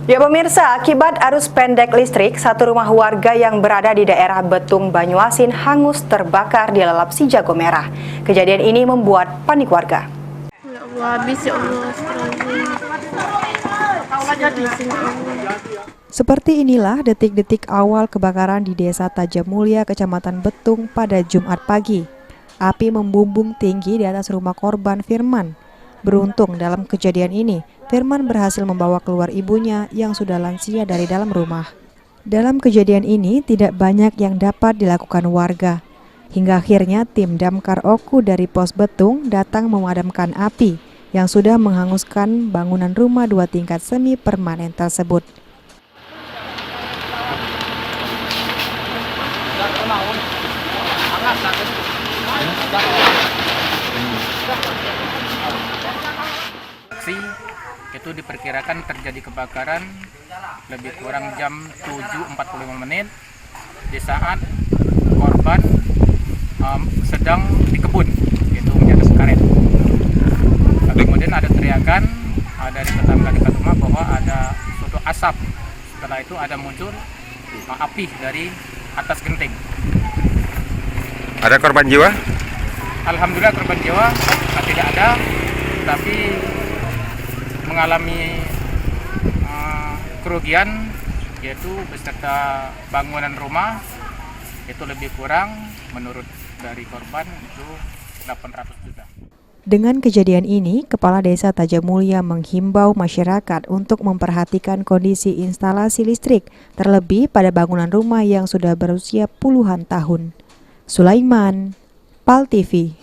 Ya pemirsa, akibat arus pendek listrik, satu rumah warga yang berada di daerah Betung, Banyuasin hangus terbakar di lalap si jago merah. Kejadian ini membuat panik warga. Ya Allah, habis ya Allah, Seperti inilah detik-detik awal kebakaran di Desa Tajamulya, Kecamatan Betung pada Jumat pagi. Api membumbung tinggi di atas rumah korban Firman. Beruntung dalam kejadian ini, Firman berhasil membawa keluar ibunya yang sudah lansia dari dalam rumah. Dalam kejadian ini tidak banyak yang dapat dilakukan warga. Hingga akhirnya tim Damkar Oku dari Pos Betung datang memadamkan api yang sudah menghanguskan bangunan rumah 2 tingkat semi permanen tersebut. Itu diperkirakan terjadi kebakaran lebih kurang jam 7.45 menit di saat korban sedang di kebun, itu menjaga karet. Kemudian ada teriakan dari tetangga dekat rumah bahwa ada suatu asap. Setelah itu ada muncul api dari atas genting. Ada korban jiwa? Alhamdulillah korban jiwa tidak ada, tapi mengalami kerugian yaitu beserta bangunan rumah itu lebih kurang menurut dari korban itu 800 juta. Dengan kejadian ini, Kepala Desa Tajamulya menghimbau masyarakat untuk memperhatikan kondisi instalasi listrik, terlebih pada bangunan rumah yang sudah berusia puluhan tahun. Sulaiman, PAL TV.